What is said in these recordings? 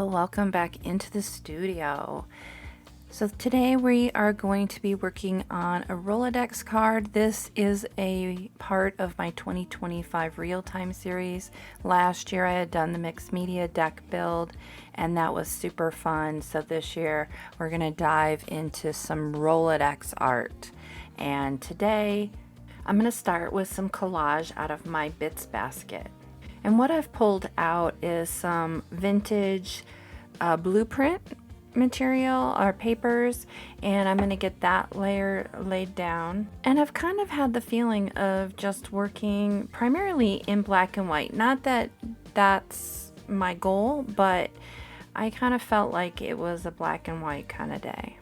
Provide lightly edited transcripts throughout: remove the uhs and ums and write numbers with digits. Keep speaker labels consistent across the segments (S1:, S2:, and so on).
S1: Well, welcome back into the studio. So today we are going to be working on a Rol-ART-dex card. This is a part of my 2025 real-time series. Last year I had done the mixed media deck build and that was super fun. So this year we're going to dive into some Rol-ART-dex art. And today I'm going to start with some collage out of my bits basket. And what I've pulled out is some vintage blueprint material or papers, and I'm going to get that layer laid down. And I've kind of had the feeling of just working primarily in black and white. Not that that's my goal, but I kind of felt like it was a black and white kind of day.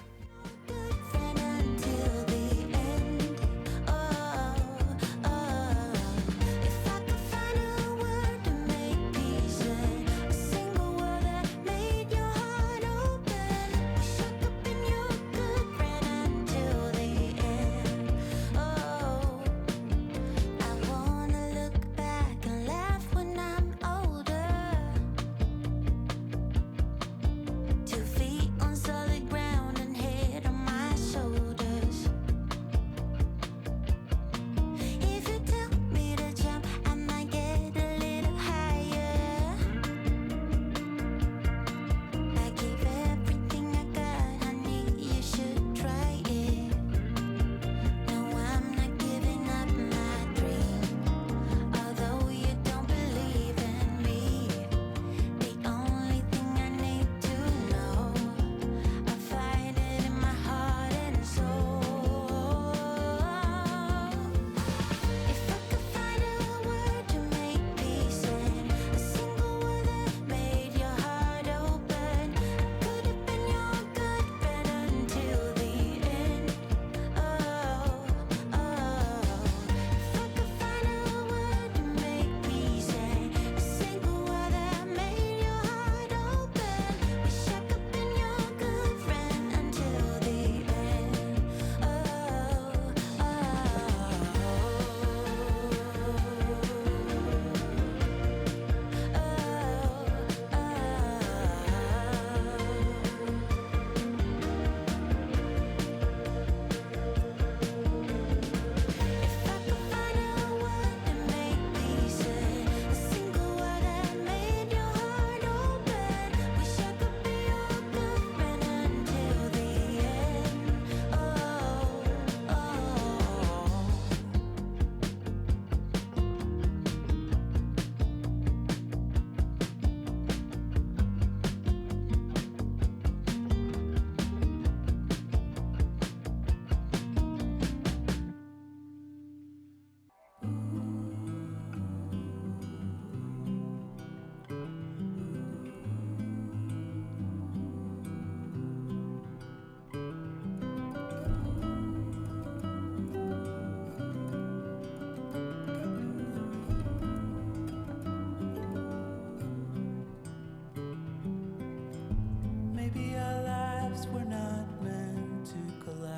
S2: Maybe our lives were not meant to collide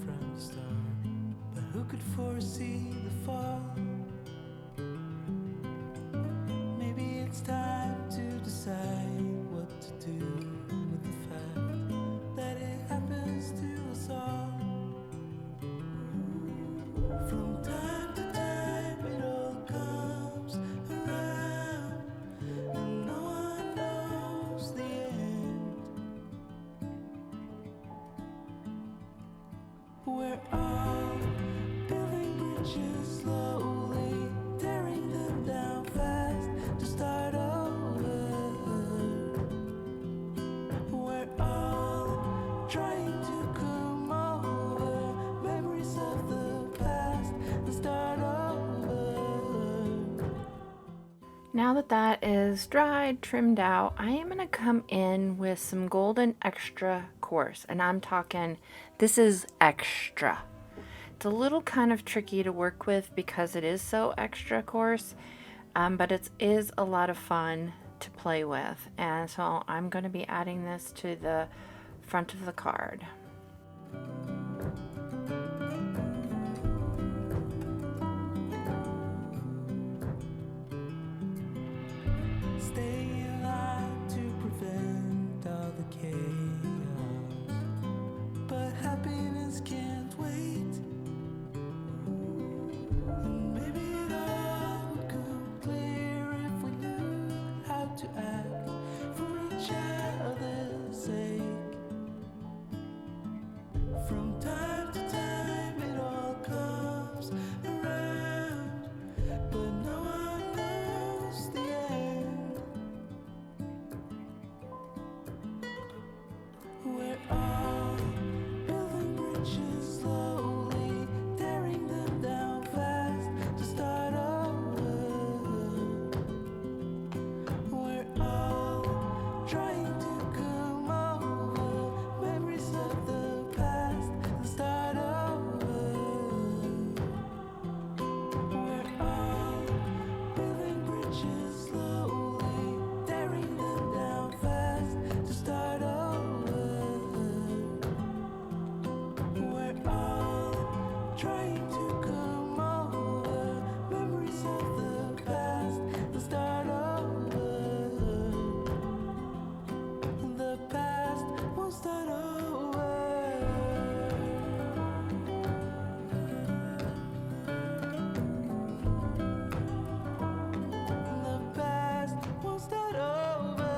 S2: from the start, but who could foresee the fall? Maybe it's time to decide what to do with the fact that it happens to us all. From time to time it all comes around, and no one knows the end. We're all building bridges slowly, tearing them down fast to start over. We're all trying to come over memories of the past and start over.
S1: Now that that is dried, trimmed out, I am going to come in with some golden extra coarse, and I'm talking, this is extra. It's a little kind of tricky to work with because it is so extra coarse, but it is a lot of fun to play with. And so I'm going to be adding this to the front of the card.
S2: Stay alive to prevent happiness can't wait. And maybe it all would come clear if we knew how to act for each other's sake. From time to time it all comes around, but no one knows the end. We're all building bridges slowly, tearing them down fast to start over. We're all trying to come over memories of the past and start over. We're all building bridges slowly, tearing them down fast to start over. We're all trying to come over memories of the past and start over. The past will start over. The past will start over.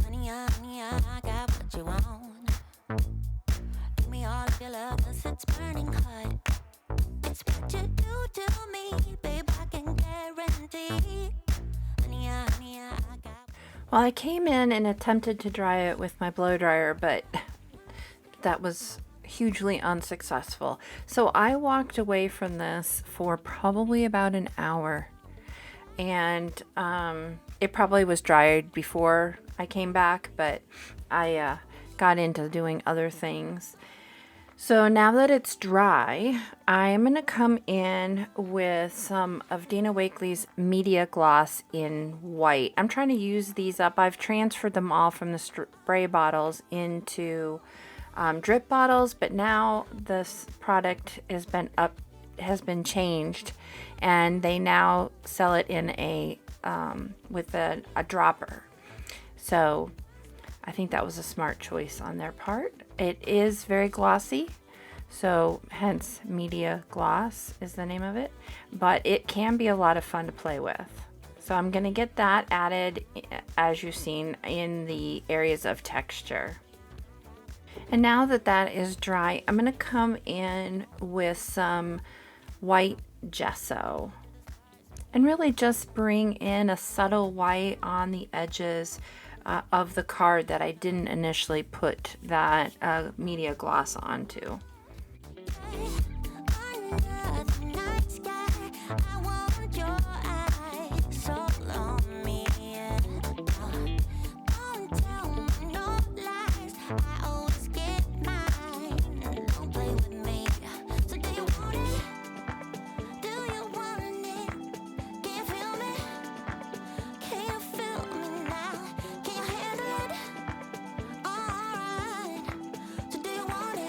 S3: Honey, I got what you want. Give me all of your love, 'cause it's burning hot. It's what you do to me, babe, I can guarantee. Honey, I got.
S1: Well, I came in and attempted to dry it with my blow dryer, but that was hugely unsuccessful. So I walked away from this for probably about an hour, and it probably was dried before I came back, but I got into doing other things. So now that it's dry, I'm going to come in with some of Dina Wakley's Media Gloss in white. I'm trying to use these up. I've transferred them all from the spray bottles into drip bottles, but now this product has been changed, and they now sell it in a with a dropper. So I think that was a smart choice on their part. It is very glossy, so hence Media Gloss is the name of it, but it can be a lot of fun to play with. So I'm going to get that added, as you've seen, in the areas of texture. And now that that is dry, I'm going to come in with some white gesso and really just bring in a subtle white on the edges of the card that I didn't initially put that media gloss onto.
S3: Under the night sky, I want your eyes all on me. Don't tell me no lies, I always get mine. Don't play with me. So do you want it? Do you want it? Can you feel me? Can you feel me now? Can you handle it? Alright. So do you want it?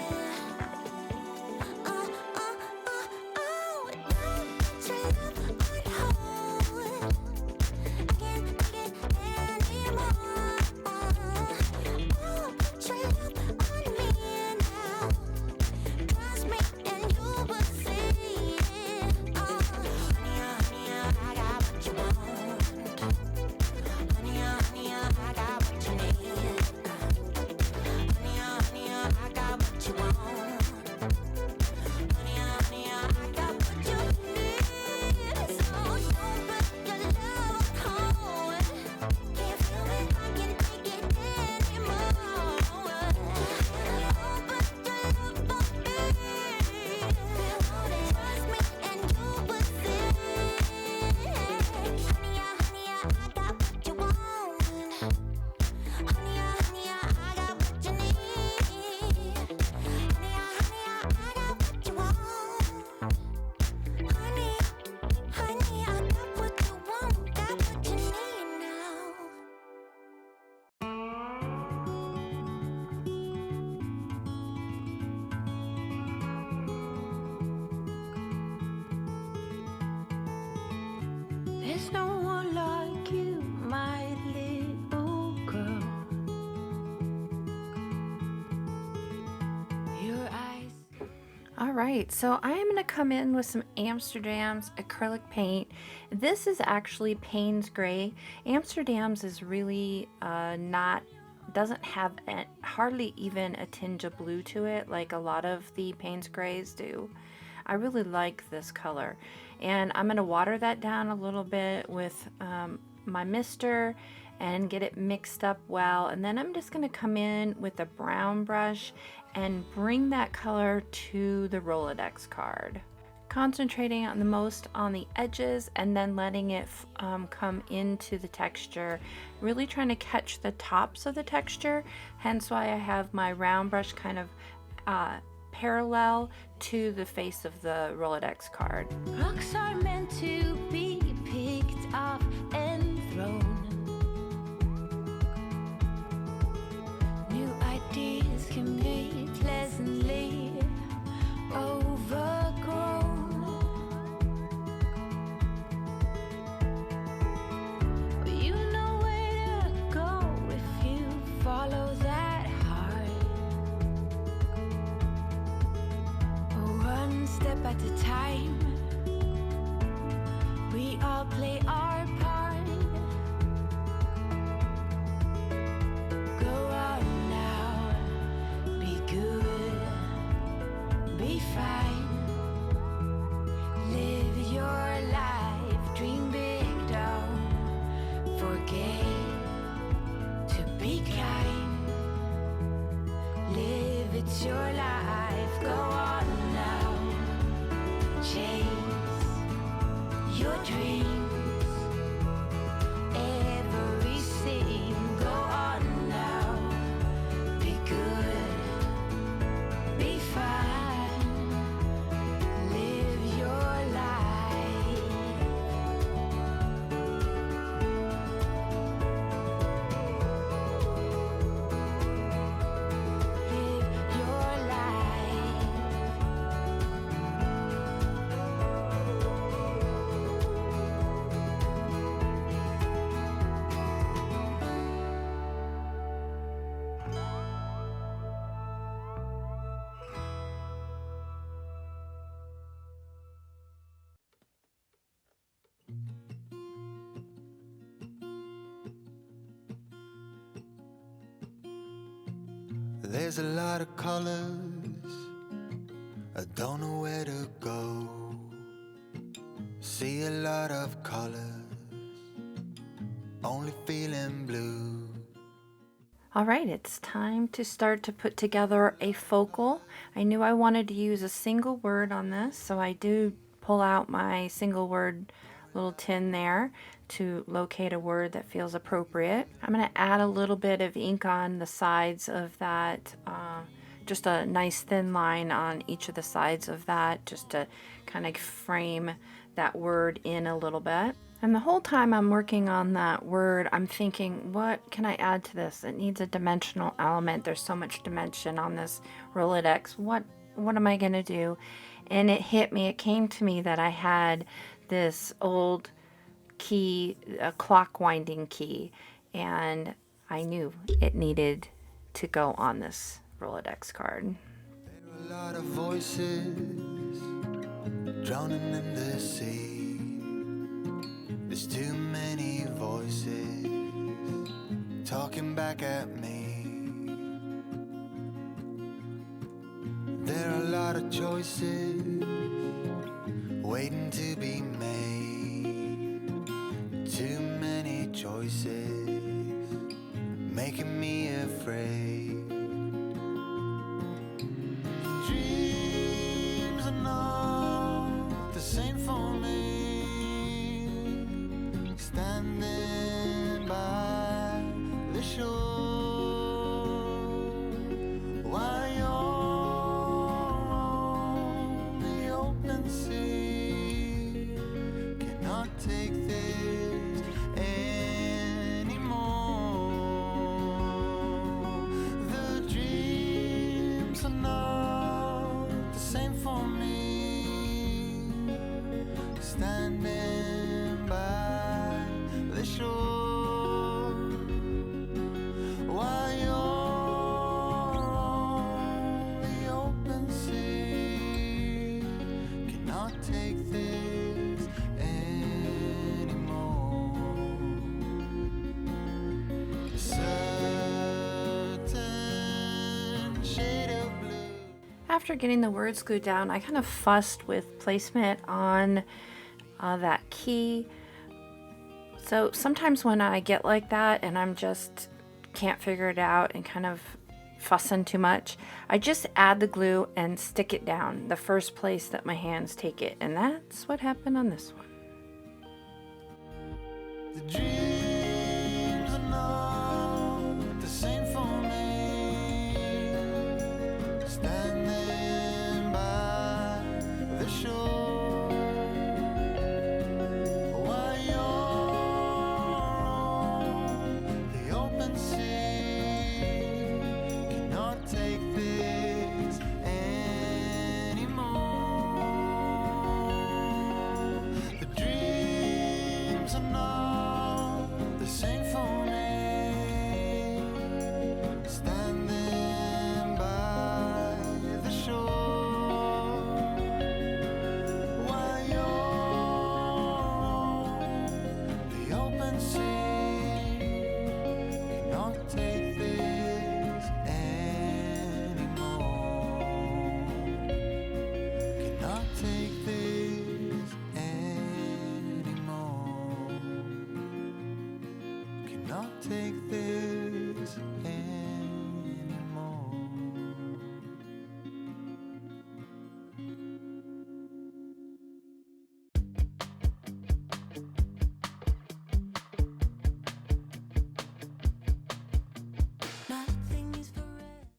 S3: There's no one like you, my little girl. Your eyes.
S1: All right, so I am going to come in with some Amsterdam's acrylic paint. This is actually Paynes gray. Amsterdam's is really doesn't have hardly even a tinge of blue to it like a lot of the Paynes grays do. I really like this color, and I'm going to water that down a little bit with my mister and get it mixed up well, and then I'm just going to come in with a brown brush and bring that color to the Rol-ART-dex card, concentrating on the edges and then letting it come into the texture, really trying to catch the tops of the texture, hence why I have my round brush kind of parallel to the face of the Rol-ART-dex card.
S3: Rocks are meant to be picked up and thrown. New ideas can be pleasantly overgrown. But you know where to go if you follow that heart. One step at a time, we all play our part. Go on now, be good, be fine. Live your life, dream big, don't forget to be kind. Live, it's your life, go on now. Chase your dreams, everything. Go on now, be good, be fine. Live your life. Live your life.
S2: There's a lot of colors, I don't know where to go. See a lot of colors, only feeling blue.
S1: All right, it's time to start to put together a focal. I knew I wanted to use a single word on this, so I do pull out my single word little tin there to locate a word that feels appropriate. I'm going to add a little bit of ink on the sides of that, just a nice thin line on each of the sides of that, just to kind of frame that word in a little bit. And the whole time I'm working on that word, I'm thinking, what can I add to this? It needs a dimensional element. There's so much dimension on this Rol-ART-dex. What am I going to do? And it hit me, it came to me that I had this old key, a clock winding key, and I knew it needed to go on this Rol-ART-dex card.
S2: There are a lot of voices drowning in the sea. There's too many voices talking back at me. There are a lot of choices waiting to be made. Too many choices making me afraid. Dreams are not the same for me. Standing by the shore while you're on the open sea. Cannot take this anymore. The dreams are not the same for me. Standing by
S1: after getting the words glued down, I kind of fussed with placement on that key. So sometimes when I get like that and I'm just can't figure it out and kind of fussing too much, I just add the glue and stick it down the first place that my hands take it, and that's what happened on this one.
S2: The dream